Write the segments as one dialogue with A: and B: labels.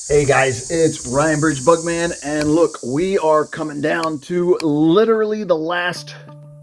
A: Hey guys, it's Ryan Bridge Bugman, and look, we are coming down to literally the last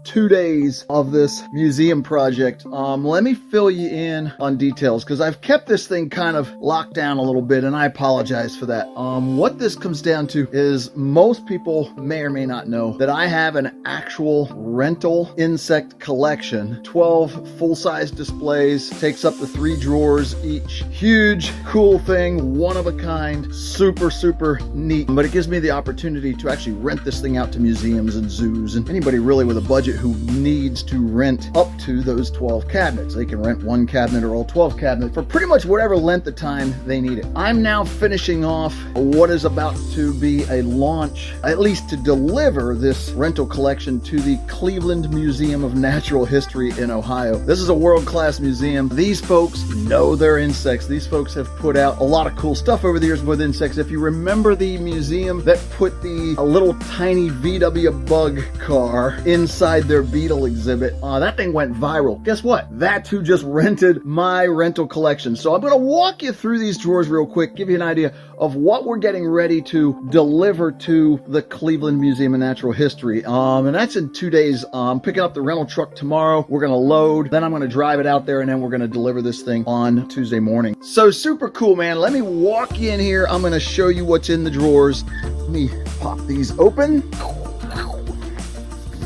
A: 2 days of this museum project. Let me fill you in on details because I've kept this thing kind of locked down a little bit, and I apologize for that. What this comes down to is most people may or may not know that I have an actual rental insect collection. 12 full-size displays, takes up to 3 drawers each. Huge, cool thing, one of a kind, super, super neat. But it gives me the opportunity to actually rent this thing out to museums and zoos and anybody really with a budget who needs to rent up to those 12 cabinets. They can rent one cabinet or all 12 cabinets for pretty much whatever length of time they need it. I'm now finishing off what is about to be a launch, at least to deliver this rental collection to the Cleveland Museum of Natural History in Ohio. This is a world-class museum. These folks know their insects. These folks have put out a lot of cool stuff over the years with insects. If you remember the museum that put the little tiny VW bug car inside their Beetle exhibit, that thing went viral. Guess what? That's who just rented my rental collection. So I'm going to walk you through these drawers real quick, give you an idea of what we're getting ready to deliver to the Cleveland Museum of Natural History. And that's in 2 days. I'm picking up the rental truck tomorrow. We're going to load, then I'm going to drive it out there, and then we're going to deliver this thing on Tuesday morning. So super cool, man. Let me walk you in here. I'm going to show you what's in the drawers. Let me pop these open.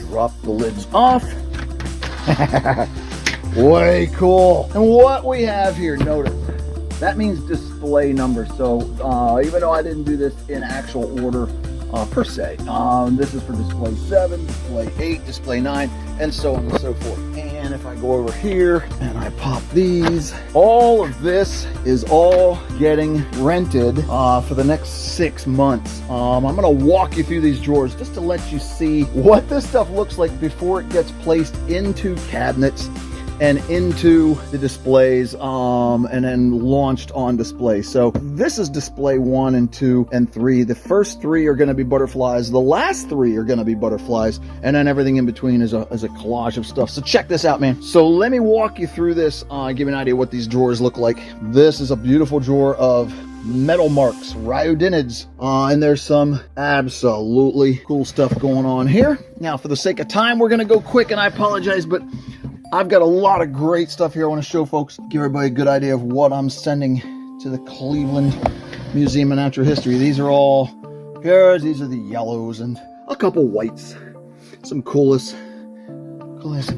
A: Drop the lids off. Way cool. And what we have here, notice, that means display number. So even though I didn't do this in actual order per se, this is for display 7, display 8, display 9, and so on and so forth. And if I go over here and I pop these, all of this is all getting rented for the next 6 months. I'm gonna walk you through these drawers just to let you see what this stuff looks like before it gets placed into cabinets and into the displays, and then launched on display. So this is display 1 and 2 and 3. The first 3 are going to be butterflies. The last 3 are going to be butterflies, and then everything in between is a collage of stuff. So check this out, man. So let me walk you through this, give you an idea what these drawers look like. This is a beautiful drawer of metal marks, rhyodinids, and there's some absolutely cool stuff going on here. Now, for the sake of time, we're going to go quick, and I apologize, but I've got a lot of great stuff here I want to show folks, give everybody a good idea of what I'm sending to the Cleveland Museum of Natural History. These are all pairs, these are the yellows and a couple whites, some coolest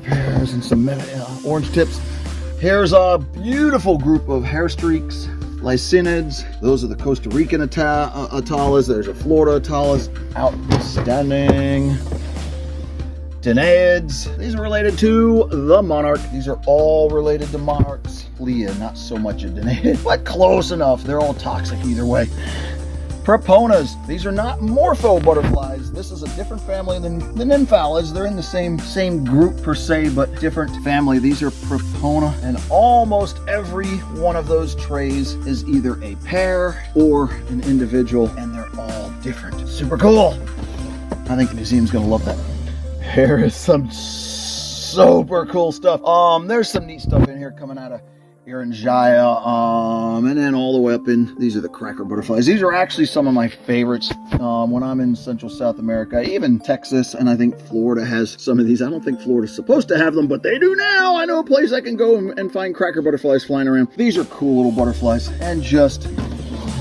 A: pairs and some orange tips. Here's a beautiful group of hair streaks, Lycinids. Those are the Costa Rican Atalas. There's a Florida Atalas. Outstanding. Danaids. These are related to the monarch. These are all related to monarchs. Leah, not so much a Danaid, but close enough. They're all toxic either way. Proponas. These are not morpho butterflies. This is a different family than the nymphalas. They're in the same group per se, but different family. These are Propona, and almost every one of those trays is either a pair or an individual, and they're all different. Super cool. I think the museum's gonna love that. Here is some super cool stuff. There's some neat stuff in here coming out of Erinjaya, and then all the way up in, these are the cracker butterflies. These are actually some of my favorites when I'm in Central South America, even Texas, and I think Florida has some of these. I don't think Florida's supposed to have them, but they do now. I know a place I can go and find cracker butterflies flying around. These are cool little butterflies, and just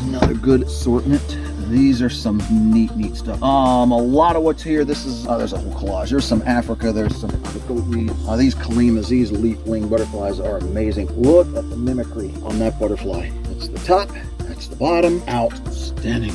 A: another good assortment. These are some neat stuff. A lot of what's here, this is, there's a whole collage. There's some Africa, there's some goatweed. These Kalimas, these leaf-wing butterflies are amazing. Look at the mimicry on that butterfly. That's the top, that's the bottom. Outstanding.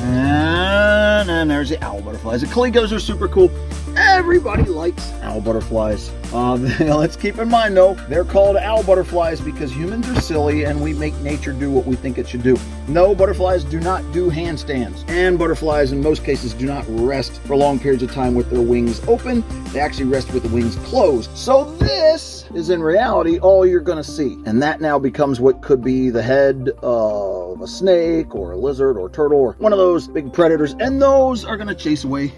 A: And then there's the owl butterflies. The calicos are super cool. Everybody likes owl butterflies. Let's keep in mind, though, they're called owl butterflies because humans are silly and we make nature do what we think it should do. No, butterflies do not do handstands. And butterflies, in most cases, do not rest for long periods of time with their wings open. They actually rest with the wings closed. So this is, in reality, all you're going to see. And that now becomes what could be the head of a snake or a lizard or turtle or one of those big predators. And those are going to chase away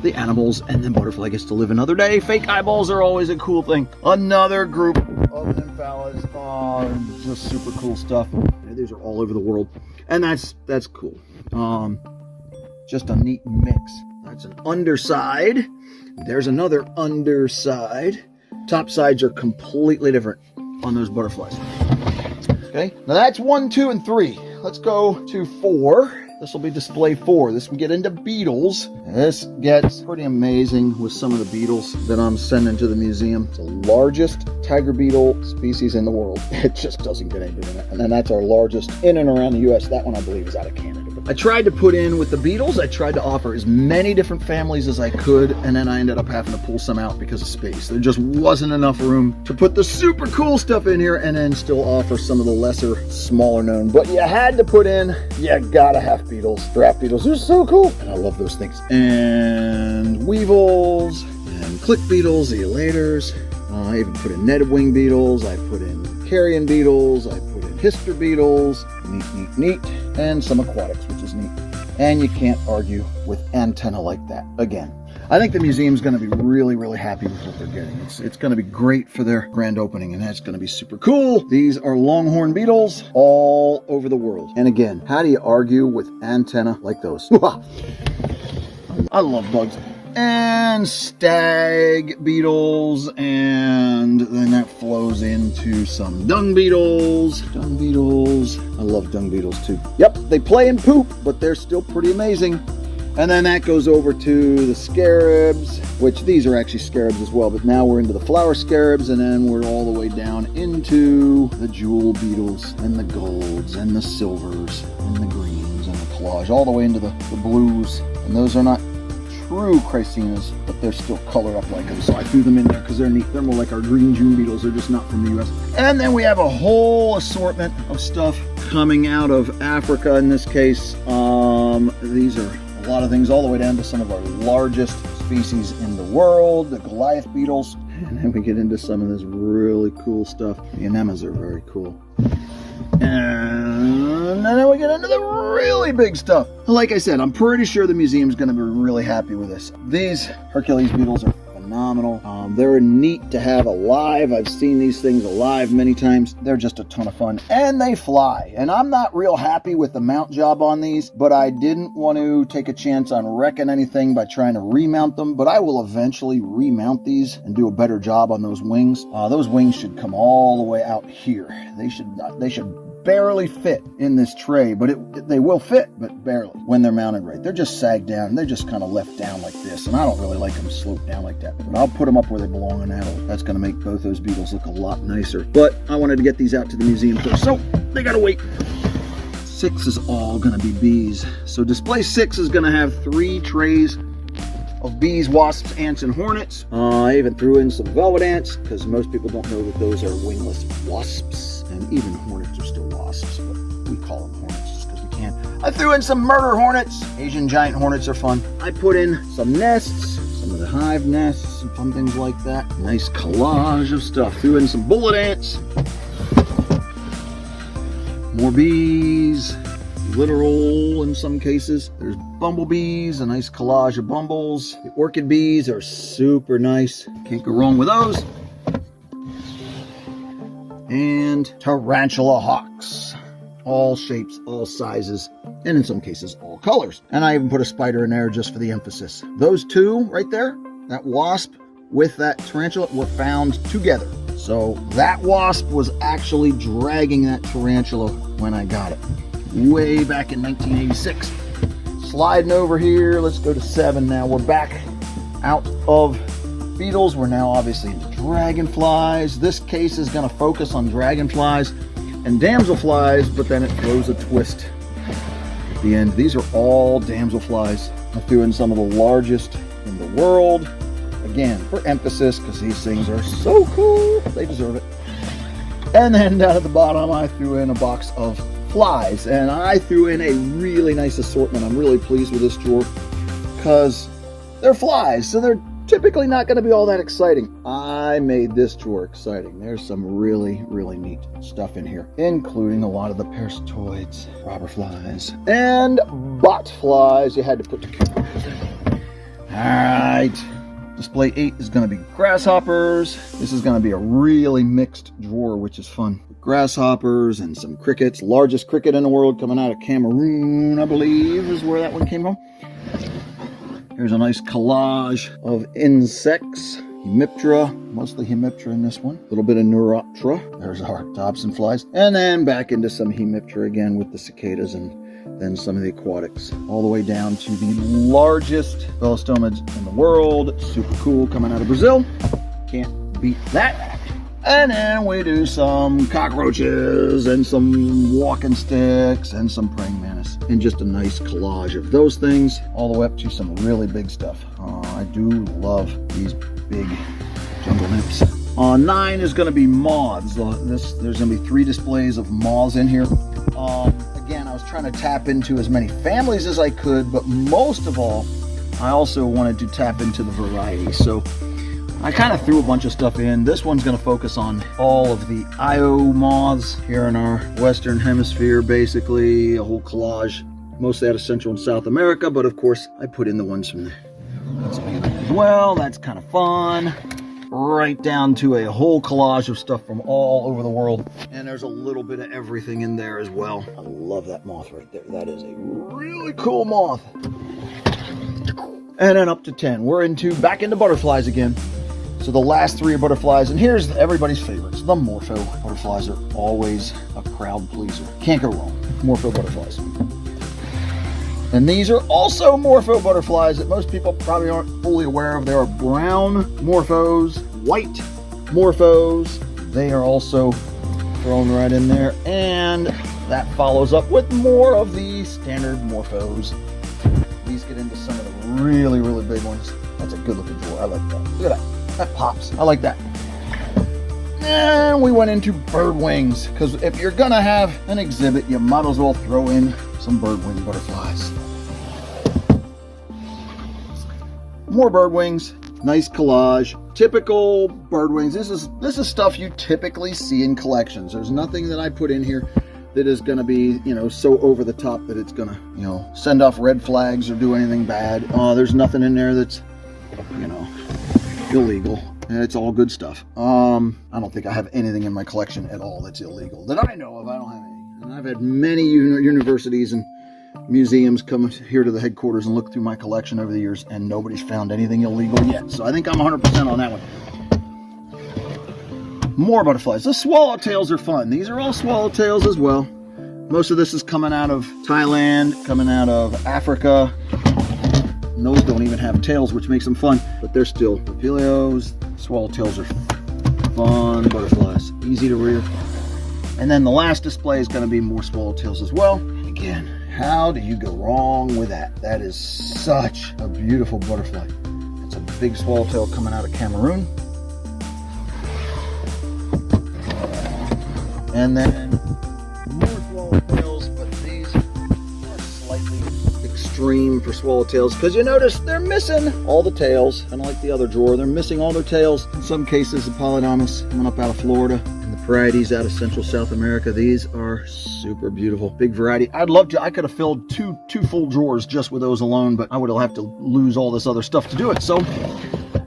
A: the animals, and then butterfly gets to live another day. Fake eyeballs are always a cool thing. Another group of nymphalas, just super cool stuff. These are all over the world. And that's cool. Just a neat mix. That's an underside. There's another underside. Top sides are completely different on those butterflies. Okay, now that's 1, 2, and 3. Let's go to 4. This will be display 4. This will get into beetles. This gets pretty amazing with some of the beetles that I'm sending to the museum. It's the largest tiger beetle species in the world. It just doesn't get any bigger than that. And then that's our largest in and around the U.S. That one, I believe, is out of Canada. I tried to put in with the beetles, I tried to offer as many different families as I could, and then I ended up having to pull some out because of space. There just wasn't enough room to put the super cool stuff in here and then still offer some of the lesser, smaller known. But you had to put in, you gotta have beetles. Draft beetles are so cool, and I love those things. And weevils, and click beetles, elaters. I even put in netted wing beetles, I put in carrion beetles, I put in hister beetles, neat, and some aquatics, which is neat. And you can't argue with antenna like that. Again, I think the museum's going to be really, really happy with what they're getting. It's going to be great for their grand opening, and that's going to be super cool. These are longhorn beetles all over the world. And again, how do you argue with antenna like those? I love bugs. And stag beetles, and then that flows into some dung beetles. Dung beetles. I love dung beetles too. Yep, they play and poop, but they're still pretty amazing. And then that goes over to the scarabs, which these are actually scarabs as well, but now we're into the flower scarabs, and then we're all the way down into the jewel beetles, and the golds, and the silvers, and the greens, and the pelage, all the way into the blues. And those are not true Chrysinas, but they're still colored up like them, so I threw them in there because they're neat. They're more like our green June beetles. They're just not from the US. And then we have a whole assortment of stuff coming out of Africa in this case. These are a lot of things all the way down to some of our largest species in the world, the Goliath beetles. And then we get into some of this really cool stuff. The anemones are very cool. And then we get into the really big stuff. Like I said, I'm pretty sure the museum's going to be really happy with this. These Hercules beetles are phenomenal. They're neat to have alive. I've seen these things alive many times. They're just a ton of fun. And they fly. And I'm not real happy with the mount job on these, but I didn't want to take a chance on wrecking anything by trying to remount them. But I will eventually remount these and do a better job on those wings. Those wings should come all the way out here. They should barely fit in this tray, but they will fit, but barely when they're mounted right. They're just sagged down. They're just kind of left down like this, and I don't really like them sloped down like that. But I'll put them up where they belong, and that's going to make both those beetles look a lot nicer. But I wanted to get these out to the museum first, so they got to wait. 6 is all going to be bees. So display 6 is going to have 3 trays of bees, wasps, ants, and hornets. I even threw in some velvet ants because most people don't know that those are wingless wasps. And even hornets are still wasps, but we call them hornets just because we can. I threw in some murder hornets. Asian giant hornets are fun. I put in some nests, some of the hive nests, and fun things like that. Nice collage of stuff. Threw in some bullet ants. More bees. Literal in some cases. There's bumblebees, a nice collage of bumbles. The orchid bees are super nice. Can't go wrong with those. And tarantula hawks. All shapes, all sizes, and in some cases, all colors. And I even put a spider in there just for the emphasis. Those two right there, that wasp with that tarantula, were found together. So that wasp was actually dragging that tarantula when I got it. Way back in 1986. Sliding over here, let's go to 7 now. We're back out of beetles. We're now obviously into dragonflies. This case is going to focus on dragonflies and damselflies, but then it throws a twist at the end. These are all damselflies. I threw in some of the largest in the world. Again, for emphasis, because these things are so cool. They deserve it. And then down at the bottom, I threw in a box of flies, and I threw in a really nice assortment. I'm really pleased with this drawer because they're flies, so they're typically not going to be all that exciting. I made this drawer exciting. There's some really, really neat stuff in here, including a lot of the parasitoids, robber flies, and bot flies. You had to put the camera. All right. Display 8 is going to be grasshoppers. This is going to be a really mixed drawer, which is fun. Grasshoppers and some crickets. Largest cricket in the world coming out of Cameroon, I believe, is where that one came from. Here's a nice collage of insects. Hemiptera, mostly Hemiptera in this one. A little bit of Neuroptera. There's our Dobson flies. And then back into some Hemiptera again with the cicadas and then some of the aquatics. All the way down to the largest Bellostomids in the world. Super cool, coming out of Brazil. Can't beat that. And then we do some cockroaches and some walking sticks and some praying mantis. And just a nice collage of those things, all the way up to some really big stuff. I do love these big jungle nymphs. 9 is going to be moths. There's going to be 3 displays of moths in here. Again, I was trying to tap into as many families as I could, but most of all, I also wanted to tap into the variety. So I kind of threw a bunch of stuff in. This one's going to focus on all of the Io moths here in our Western Hemisphere, basically a whole collage, mostly out of Central and South America, but of course I put in the ones from there as well. That's kind of fun. Right down to a whole collage of stuff from all over the world. And there's a little bit of everything in there as well. I love that moth right there. That is a really cool moth. And then up to 10. We're back into butterflies again. So the last 3 are butterflies. And here's everybody's favorites. The Morpho butterflies are always a crowd pleaser. Can't go wrong. Morpho butterflies. And these are also Morpho butterflies that most people probably aren't fully aware of. There are brown Morphos, white Morphos. They are also thrown right in there. And that follows up with more of the standard Morphos. These get into some of the really, really big ones. That's a good looking drawer. I like that. Look at that. That pops. I like that. And we went into bird wings, because if you're going to have an exhibit, you might as well throw in some bird wing butterflies. More bird wings, nice collage, typical bird wings. This is stuff you typically see in collections. There's nothing that I put in here that is going to be, so over the top that it's going to, send off red flags or do anything bad. There's nothing in there that's, illegal. It's all good stuff. I don't think I have anything in my collection at all that's illegal that I know of. I don't have any. And I've had many universities and museums come here to the headquarters and look through my collection over the years, and nobody's found anything illegal yet. So I think I'm 100% on that one. More butterflies. The swallowtails are fun. These are all swallowtails as well. Most of this is coming out of Thailand, coming out of Africa. And those don't even have tails, which makes them fun, but they're still Papilios. Swallowtails are fun butterflies, easy to rear. And then the last display is going to be more swallowtails as well. Again, how do you go wrong with that? That is such a beautiful butterfly. It's a big swallowtail coming out of Cameroon. And then more swallowtails, but these are slightly extreme for swallowtails, because you notice they're missing all the tails. Kind of like the other drawer, they're missing all their tails. In some cases, the Polydamas coming up out of Florida, and the varieties out of Central South America. These are super beautiful, big variety. I could have filled two full drawers just with those alone, but I would have to lose all this other stuff to do it. So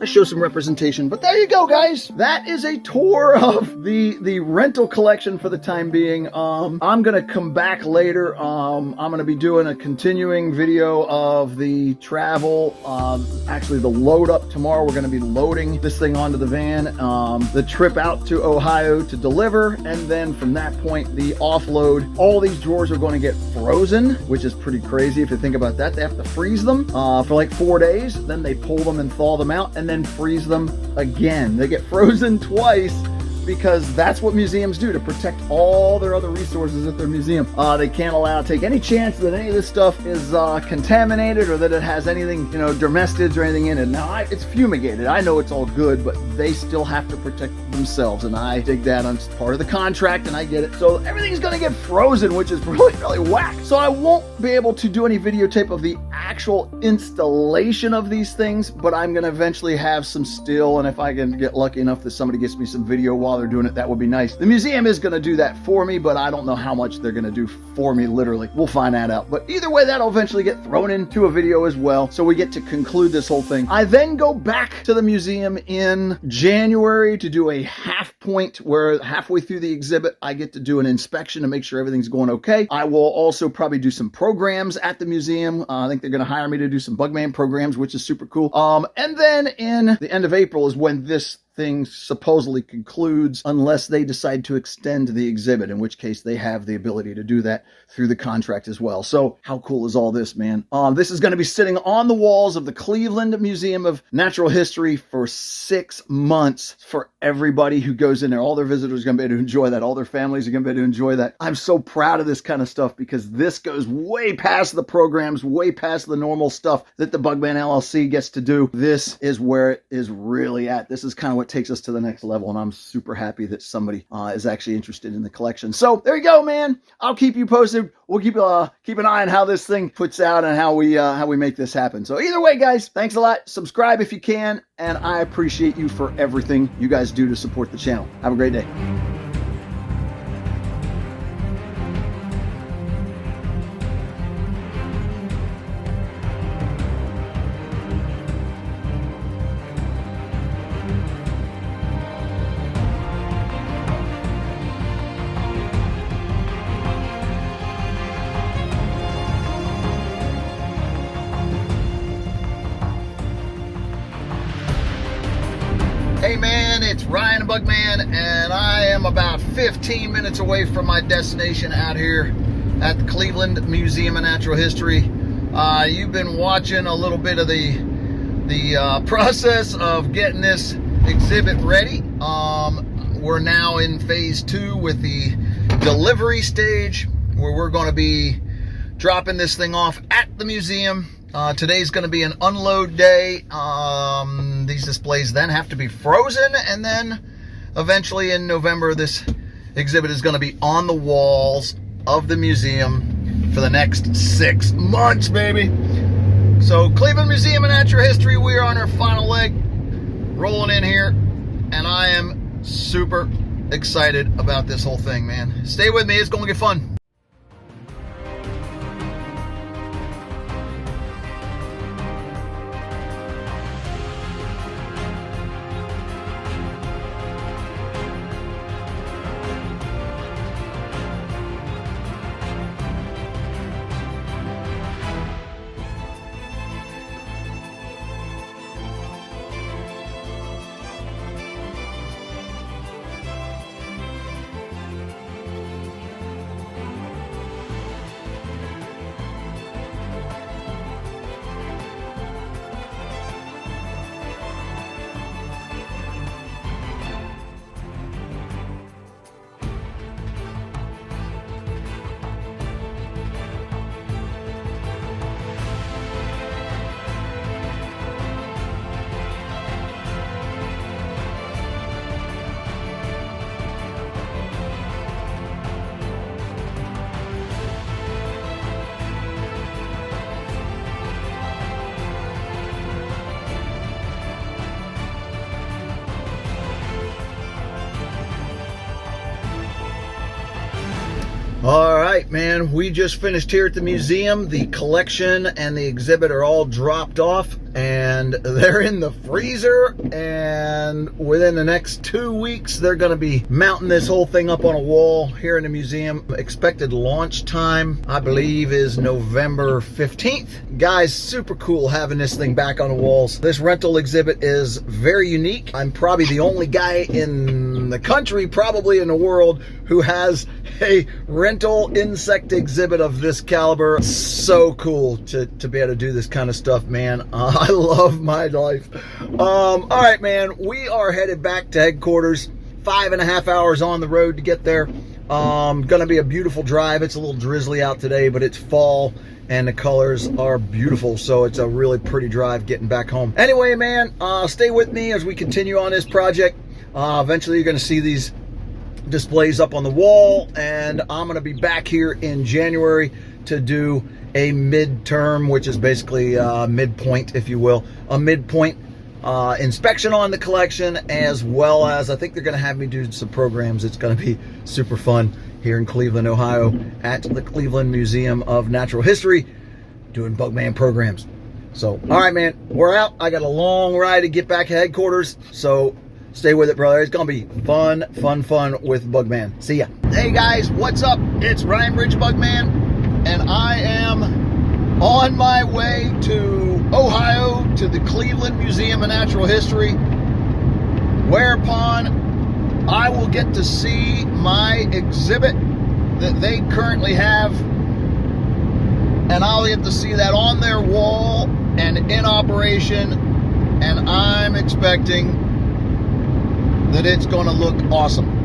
A: I show some representation, but there you go, guys. That is a tour of the rental collection for the time being. I'm gonna come back later. I'm gonna be doing a continuing video of the travel. Actually, the load up tomorrow. We're gonna be loading this thing onto the van. The trip out to Ohio to deliver, and then from that point, the offload. All these drawers are going to get frozen, which is pretty crazy if you think about that. They have to freeze them for like 4 days. Then they pull them and thaw them out, and then freeze them again. They get frozen twice because that's what museums do to protect all their other resources at their museum. They can't take any chance that any of this stuff is contaminated or that it has anything, dermestids or anything in it. Now, it's fumigated. I know it's all good, but they still have to protect themselves, and I dig that. I'm part of the contract, and I get it. So everything's going to get frozen, which is really, really whack. So I won't be able to do any videotape of the actual installation of these things, but I'm going to eventually have some still, and if I can get lucky enough that somebody gets me some video while they're doing it, that would be nice. The museum is going to do that for me, but I don't know how much they're going to do for me, literally. We'll find that out. But either way, that'll eventually get thrown into a video as well, so we get to conclude this whole thing. I then go back to the museum in January to do a half point, where halfway through the exhibit, I get to do an inspection to make sure everything's going okay. I will also probably do some programs at the museum. I think they're going to hire me to do some BugMan programs, which is super cool. And then in the end of April is when this thing supposedly concludes, unless they decide to extend the exhibit, in which case they have the ability to do that through the contract as well. So how cool is all this, man? This is going to be sitting on the walls of the Cleveland Museum of Natural History for 6 months for everybody who goes in there. All their visitors are going to be able to enjoy that. All their families are going to be able to enjoy that. I'm so proud of this kind of stuff because this goes way past the programs, way past the normal stuff that the BugMan LLC gets to do. This is where it is really at. This is kind of what takes us to the next level, and I'm super happy that somebody is actually interested in the collection. So there you go, man. I'll keep you posted. We'll keep an eye on how this thing puts out and how we make this happen. So either way, guys, thanks a lot. Subscribe if you can, and I appreciate you for everything you guys do to support the channel. Have a great day. Hey man, it's Ryan BugMan, and I am about 15 minutes away from my destination out here at the Cleveland Museum of Natural History. You've been watching a little bit of the process of getting this exhibit ready. We're now in phase 2 with the delivery stage, where we're going to be dropping this thing off at the museum. Today's going to be an unload day. These displays then have to be frozen, and then eventually in November this exhibit is going to be on the walls of the museum for the next 6 months, baby. So Cleveland Museum of Natural History, we are on our final leg, rolling in here, and I am super excited about this whole thing, man. Stay with me, it's going to get fun. All right, man, we just finished here at the museum. The collection and the exhibit are all dropped off, and they're in the freezer, and within the next 2 weeks they're going to be mounting this whole thing up on a wall here in the museum. Expected launch time, I believe, is November 15th. Guys, super cool having this thing back on the walls. This rental exhibit is very unique. I'm probably the only guy in the country, probably in the world, who has a rental insect exhibit of this caliber. So cool to be able to do this kind of stuff, man. I love my life. All right, man, we are headed back to headquarters. 5.5 hours on the road to get there. Gonna be a beautiful drive. It's a little drizzly out today, but it's fall and the colors are beautiful, so it's a really pretty drive getting back home. Anyway, man, stay with me as we continue on this project. Eventually you're gonna see these displays up on the wall, and I'm going to be back here in January to do a midterm, which is basically midpoint, if you will, a midpoint inspection on the collection, as well as I think they're going to have me do some programs. It's going to be super fun here in Cleveland, Ohio, at the Cleveland Museum of Natural History, doing BugMan programs. So, all right, man, we're out. I got a long ride to get back to headquarters, so stay with it, brother. It's going to be fun with BugMan. See ya. Hey, guys, what's up? It's Ryan Bridge BugMan, and I am on my way to Ohio to the Cleveland Museum of Natural History, whereupon I will get to see my exhibit that they currently have, and I'll get to see that on their wall and in operation, and I'm expecting that it's going to look awesome.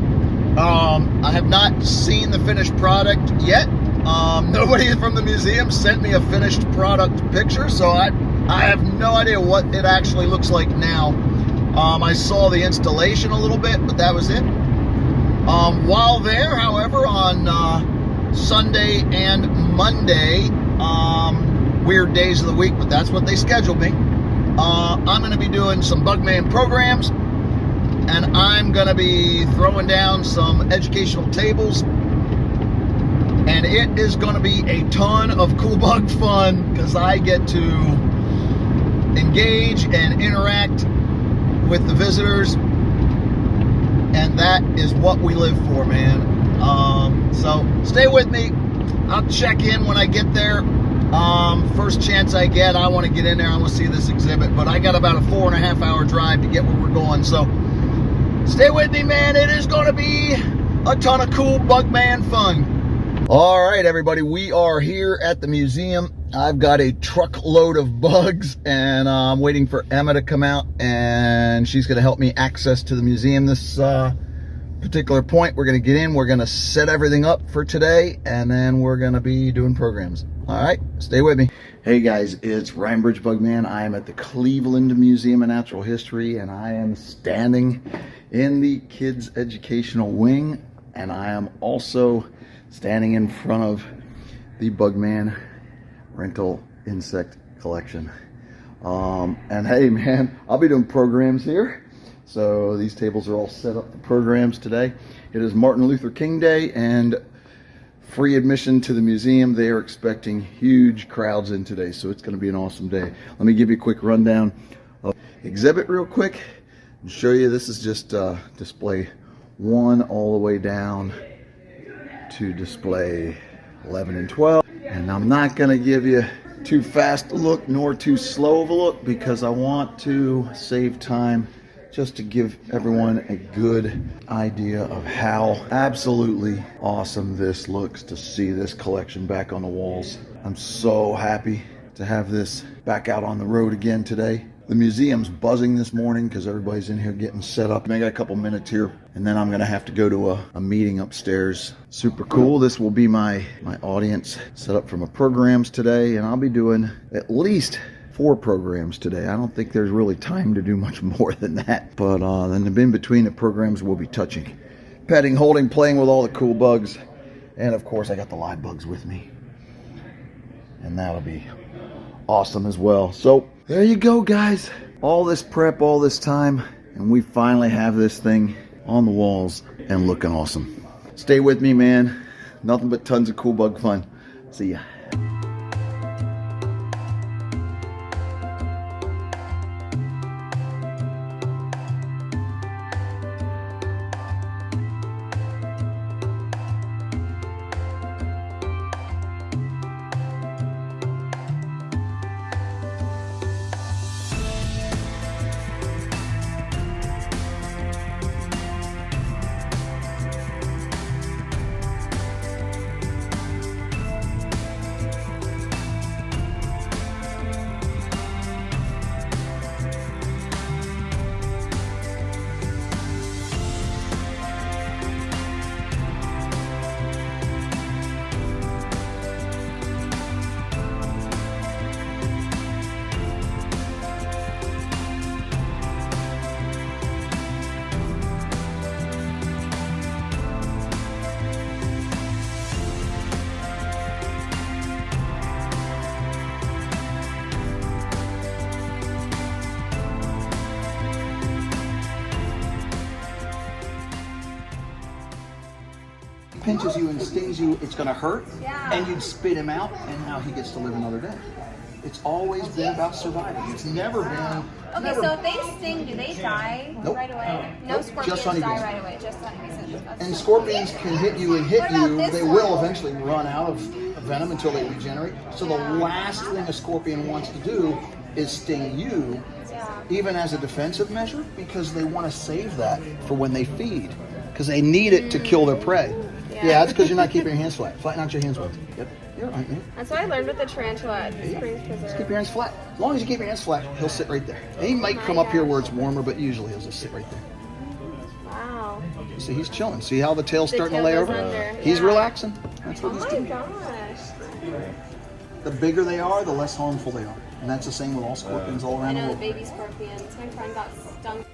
A: I have not seen the finished product yet. Nobody from the museum sent me a finished product picture, so I have no idea what it actually looks like now. I saw the installation a little bit, but that was it. While there, however, on Sunday and Monday, weird days of the week, but that's what they scheduled me, I'm going to be doing some BugMan programs, and I'm going to be throwing down some educational tables, and it is going to be a ton of cool bug fun because I get to engage and interact with the visitors, and that is what we live for, man. So stay with me. I'll check in when I get there. First chance I get, I want to get in there. I want to see this exhibit, but I got about a 4.5 hour drive to get where we're going, so stay with me, man. It is going to be a ton of cool BugMan fun. All right, everybody, we are here at the museum. I've got a truckload of bugs, and I'm waiting for Emma to come out, and she's going to help me access to the museum this particular point. We're going to get in, we're going to set everything up for today, and then we're going to be doing programs. All right, stay with me. Hey guys, it's Ryan Bridge BugMan. I am at the Cleveland Museum of Natural History, and I am standing in the kids educational wing, and I am also standing in front of the BugMan rental insect collection. And hey man, I'll be doing programs here. So these tables are all set up for programs today. It is Martin Luther King Day and free admission to the museum. They are expecting huge crowds in today, so it's going to be an awesome day. Let me give you a quick rundown of the exhibit real quick and show you. This is just display 1 all the way down to display 11 and 12. And I'm not going to give you too fast a look nor too slow of a look because I want to save time, just to give everyone a good idea of how absolutely awesome this looks to see this collection back on the walls. I'm so happy to have this back out on the road again today. The museum's buzzing this morning because everybody's in here getting set up. I got a couple minutes here, and then I'm gonna have to go to a meeting upstairs. Super cool. This will be my audience set up for my programs today, and I'll be doing at least 4 programs today. I don't think there's really time to do much more than that. But then in between the programs, we'll be touching, petting, holding, playing with all the cool bugs. And of course, I got the live bugs with me. And that'll be awesome as well. So there you go, guys. All this prep, all this time, and we finally have this thing on the walls and looking awesome. Stay with me, man. Nothing but tons of cool bug fun. See ya. pinches you and stings you, it's going to hurt,
B: Yeah.
A: and you'd spit him out, and now he gets to live another day. It's always been about surviving. It's never been.
B: Okay, so if they sting, do they die
A: Nope.
B: right away? No scorpions
A: Just
B: die
A: honeybees.
B: right away. Just honeybees.
A: And scorpions can hit you and hit
B: What about
A: you.
B: this
A: They
B: one?
A: will eventually run out of venom until they regenerate. So the last thing a scorpion wants to do is sting you, even as a defensive measure, because they want to save that for when they feed, because they need it to kill their prey. Yeah, that's because you're not keeping your hands flat. Flatten out your hands flat. Yep. You're right, man.
B: That's what I learned with the tarantula at Springs Preserve.
A: Just keep your hands flat. As long as you keep your hands flat, he'll sit right there. And he might come up here where it's warmer, but usually he'll just sit right there.
B: Wow.
A: See, he's chilling. See how the tail's
B: The
A: starting
B: tail
A: to lay
B: goes
A: over?
B: under,
A: He's
B: yeah.
A: relaxing. That's what he's
B: Oh
A: doing.
B: my gosh.
A: The bigger they are, the less harmful they are. And that's the same with all scorpions all
B: I
A: around the
B: know the
A: world.
B: baby scorpions. My friend got stung.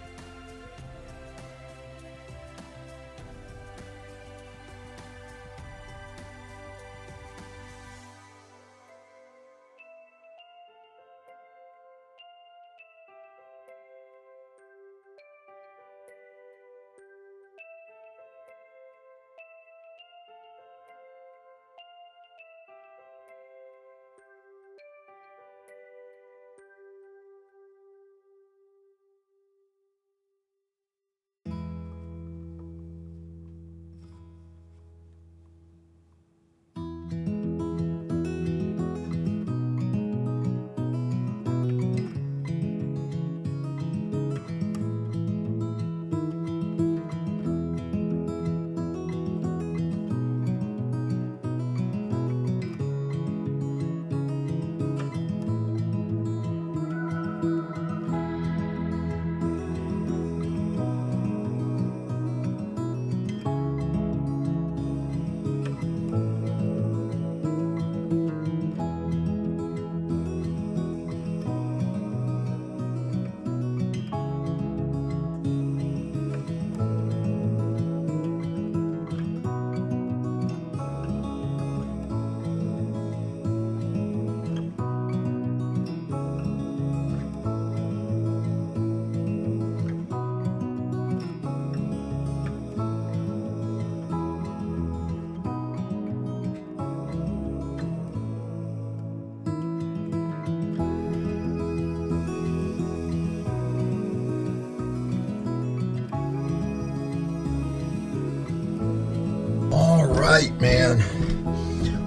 A: All right, man.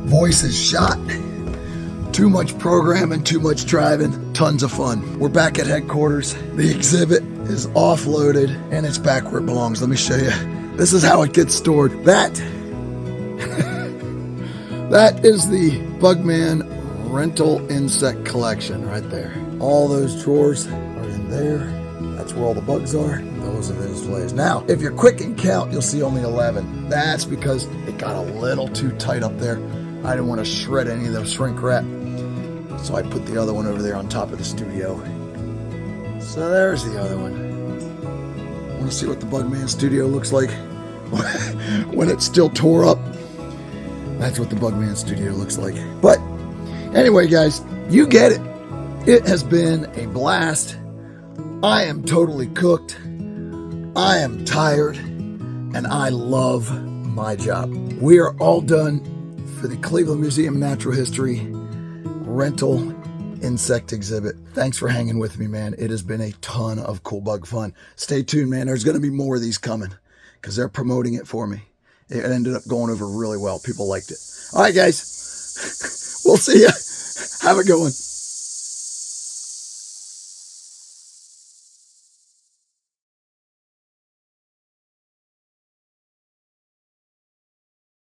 A: Voice is shot. Too much programming, too much driving, tons of fun. We're back at headquarters. The exhibit is offloaded and it's back where it belongs. Let me show you. This is how it gets stored. That is the BugMan rental insect collection right there. All those drawers are in there. That's where all the bugs are. Those are the displays. Now, if you're quick and count, you'll see only 11. That's because it got a little too tight up there. I didn't want to shred any of the shrink wrap. So I put the other one over there on top of the studio. So there's the other one. Want to see what the BugMan studio looks like when it's still tore up? That's what the BugMan studio looks like. But anyway, guys, you get it. It has been a blast. I am totally cooked. I am tired. And I love my job. We are all done for the Cleveland Museum of Natural History rental insect exhibit. Thanks for hanging with me, man. It has been a ton of cool bug fun. Stay tuned, man. There's going to be more of these coming because they're promoting it for me. It ended up going over really well. People liked it. All right, guys. We'll see ya. Have a good one.